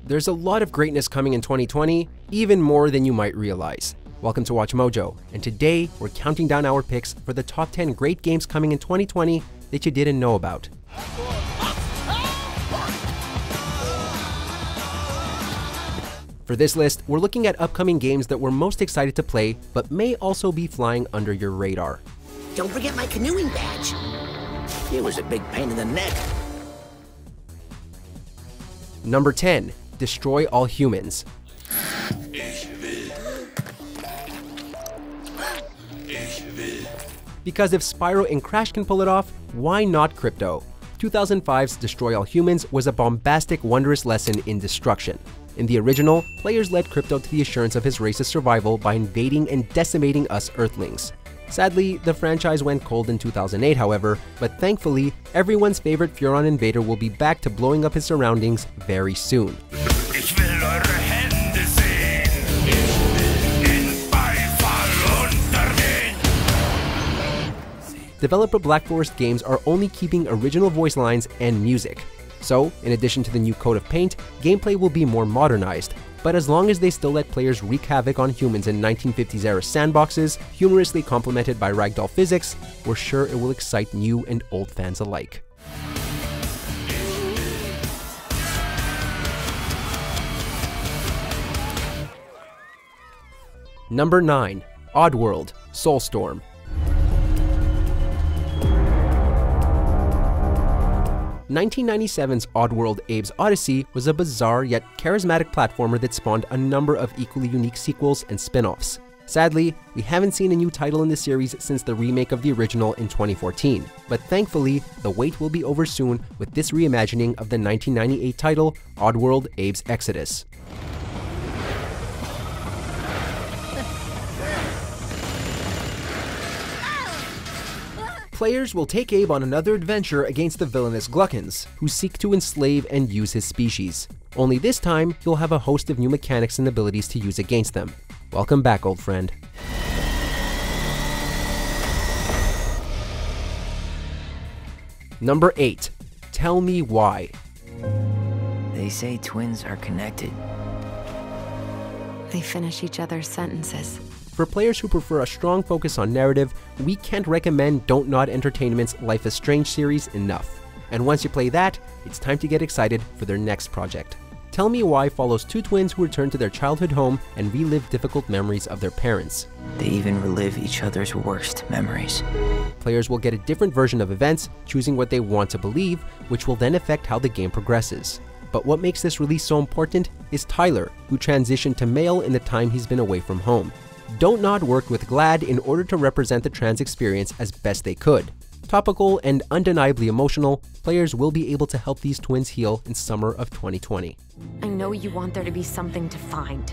There's a lot of greatness coming in 2020, even more than you might realize. Welcome to WatchMojo, and today we're counting down our picks for the top 10 great games coming in 2020 that you didn't know about. For this list, we're looking at upcoming games that we're most excited to play, but may also be flying under your radar. Don't forget my canoeing badge. It was a big pain in the neck. Number 10. Destroy All Humans. Because if Spyro and Crash can pull it off, why not Crypto? 2005's Destroy All Humans was a bombastic, wondrous lesson in destruction. In the original, players led Crypto to the assurance of his race's survival by invading and decimating us Earthlings. Sadly, the franchise went cold in 2008, however, but thankfully, everyone's favorite Furon invader will be back to blowing up his surroundings very soon. Developer Black Forest Games are only keeping original voice lines and music. So, in addition to the new coat of paint, gameplay will be more modernized. But as long as they still let players wreak havoc on humans in 1950s era sandboxes, humorously complemented by ragdoll physics, we're sure it will excite new and old fans alike. Number 9. Oddworld Soulstorm. (1997's Oddworld Abe's Odyssey was a bizarre yet charismatic platformer that spawned a number of equally unique sequels and spin-offs. Sadly, we haven't seen a new title in the series since the remake of the original in 2014, but thankfully, the wait will be over soon with this reimagining of the 1998 title, Oddworld Abe's Exodus. Players will take Abe on another adventure against the villainous Gluckins, who seek to enslave and use his species. Only this time, he'll have a host of new mechanics and abilities to use against them. Welcome back, old friend. Number 8. Tell Me Why. They say twins are connected. They finish each other's sentences. For players who prefer a strong focus on narrative, we can't recommend Don't Nod Entertainment's Life is Strange series enough. And once you play that, it's time to get excited for their next project. Tell Me Why follows two twins who return to their childhood home and relive difficult memories of their parents. They even relive each other's worst memories. Players will get a different version of events, choosing what they want to believe, which will then affect how the game progresses. But what makes this release so important is Tyler, who transitioned to male in the time he's been away from home. Don't Nod worked with GLAD in order to represent the trans experience as best they could. Topical and undeniably emotional, players will be able to help these twins heal in summer of 2020. I know you want there to be something to find.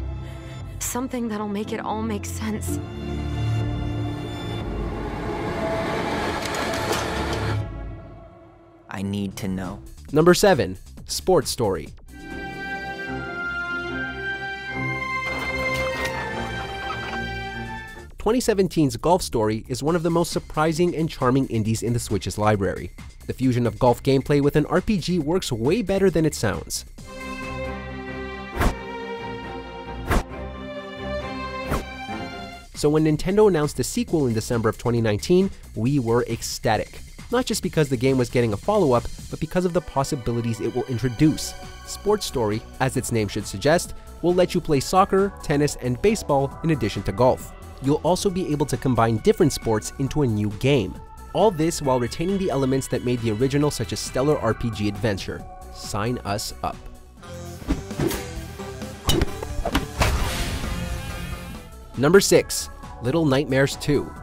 Something that'll make it all make sense. I need to know. Number 7. Sports Story. (2017's Golf Story is one of the most surprising and charming indies in the Switch's library. The fusion of golf gameplay with an RPG works way better than it sounds. So when Nintendo announced the sequel in December of 2019, we were ecstatic. Not just because the game was getting a follow-up, but because of the possibilities it will introduce. Sports Story, as its name should suggest, will let you play soccer, tennis, and baseball in addition to golf. You'll also be able to combine different sports into a new game. All this while retaining the elements that made the original such a stellar RPG adventure. Sign us up. Number 6. Little Nightmares 2.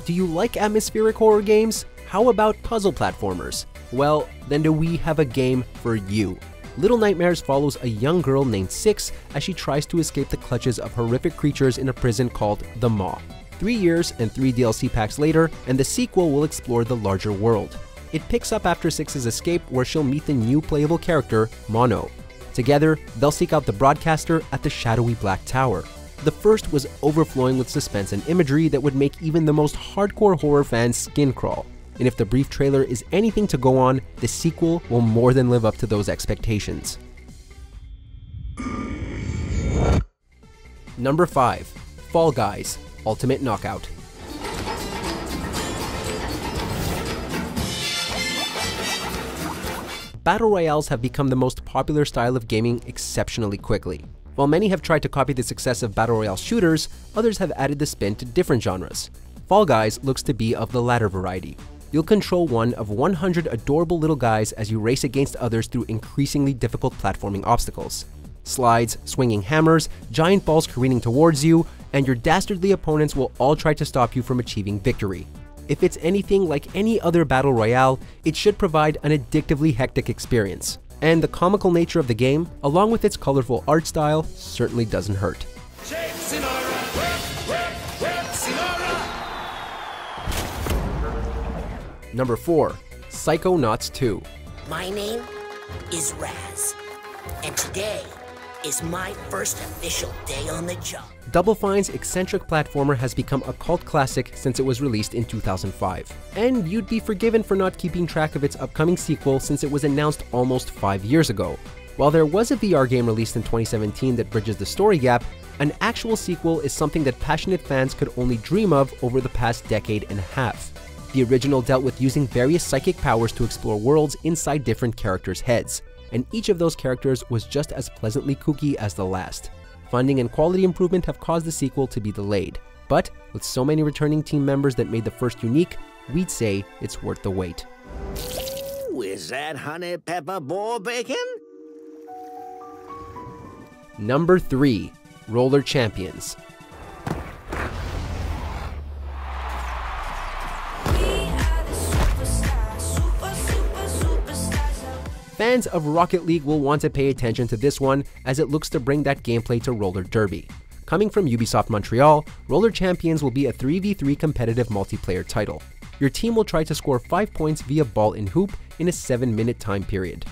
Do you like atmospheric horror games? How about puzzle platformers? Well, then do we have a game for you. Little Nightmares follows a young girl named Six as she tries to escape the clutches of horrific creatures in a prison called the Maw. 3 years and 3 DLC packs later, and the sequel will explore the larger world. It picks up after Six's escape, where she'll meet the new playable character, Mono. Together, they'll seek out the broadcaster at the shadowy Black Tower. The first was overflowing with suspense and imagery that would make even the most hardcore horror fans skin crawl. and if the brief trailer is anything to go on, the sequel will more than live up to those expectations. Number 5. Fall Guys Ultimate Knockout. Battle Royales have become the most popular style of gaming exceptionally quickly. While many have tried to copy the success of Battle Royale shooters, others have added the spin to different genres. Fall Guys looks to be of the latter variety. You'll control one of 100 adorable little guys as you race against others through increasingly difficult platforming obstacles. Slides, swinging hammers, giant balls careening towards you, and your dastardly opponents will all try to stop you from achieving victory. If it's anything like any other Battle Royale, it should provide an addictively hectic experience. And the comical nature of the game, along with its colorful art style, certainly doesn't hurt. Number 4. Psychonauts 2. My name is Raz, and today is my first official day on the job. Double Fine's eccentric platformer has become a cult classic since it was released in 2005. And you'd be forgiven for not keeping track of its upcoming sequel since it was announced almost 5 years ago. While there was a VR game released in 2017 that bridges the story gap, an actual sequel is something that passionate fans could only dream of over the past decade and a half. The original dealt with using various psychic powers to explore worlds inside different characters' heads, and each of those characters was just as pleasantly kooky as the last. Funding and quality improvement have caused the sequel to be delayed, but with so many returning team members that made the first unique, we'd say it's worth the wait. Ooh, is that honey pepper boar bacon? Number 3. Roller Champions. Fans of Rocket League will want to pay attention to this one as it looks to bring that gameplay to roller derby. Coming from Ubisoft Montreal, Roller Champions will be a 3v3 competitive multiplayer title. Your team will try to score 5 points via ball in hoop in a 7-minute time period.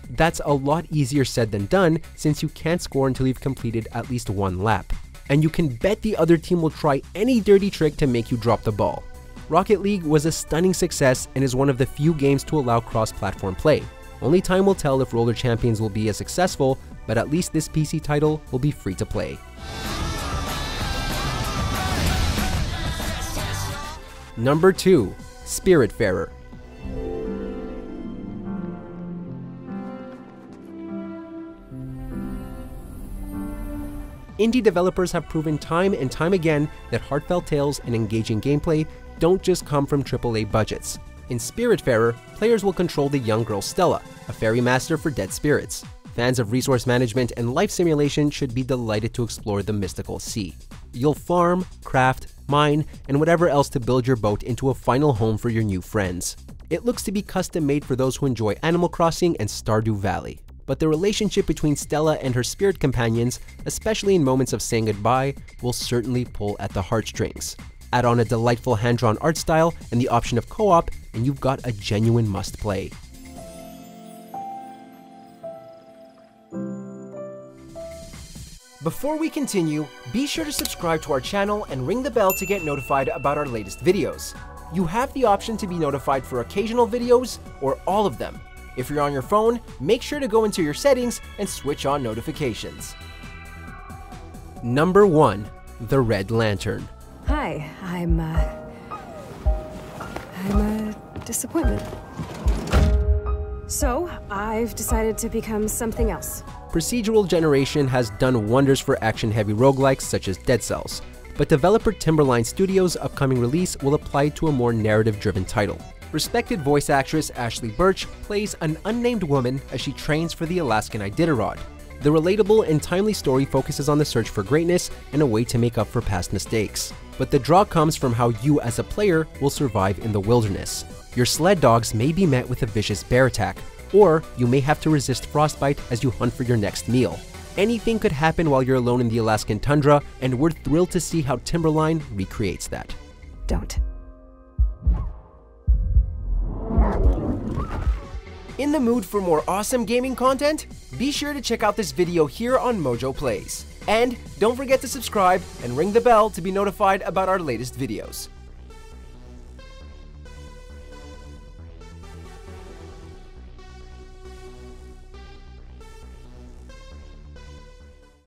That's a lot easier said than done since you can't score until you've completed at least one lap. And you can bet the other team will try any dirty trick to make you drop the ball. Rocket League was a stunning success and is one of the few games to allow cross-platform play. Only time will tell if Roller Champions will be as successful, but at least this PC title will be free to play. Number 2. Spiritbearer. Indie developers have proven time and time again that heartfelt tales and engaging gameplay don't just come from AAA budgets. In Spiritbearer, players will control the young girl Stella, a fairy master for dead spirits. Fans of resource management and life simulation should be delighted to explore the mystical sea. You'll farm, craft, mine, and whatever else to build your boat into a final home for your new friends. It looks to be custom made for those who enjoy Animal Crossing and Stardew Valley. But the relationship between Stella and her spirit companions, especially in moments of saying goodbye, will certainly pull at the heartstrings. Add on a delightful hand-drawn art style and the option of co-op, and you've got a genuine must-play. Before we continue, be sure to subscribe to our channel and ring the bell to get notified about our latest videos. You have the option to be notified for occasional videos or all of them. If you're on your phone, make sure to go into your settings and switch on notifications. Number 1. The Red Lantern. Hi, I'm a disappointment. So, I've decided to become something else. Procedural generation has done wonders for action-heavy roguelikes such as Dead Cells, but developer Timberline Studios' upcoming release will apply to a more narrative-driven title. Respected voice actress Ashley Birch plays an unnamed woman as she trains for the Alaskan Iditarod. The relatable and timely story focuses on the search for greatness and a way to make up for past mistakes. But the draw comes from how you as a player will survive in the wilderness. Your sled dogs may be met with a vicious bear attack, or you may have to resist frostbite as you hunt for your next meal. Anything could happen while you're alone in the Alaskan tundra, and we're thrilled to see how Timberline recreates that. Don't. In the mood for more awesome gaming content? Be sure to check out this video here on Mojo Plays. And don't forget to subscribe and ring the bell to be notified about our latest videos.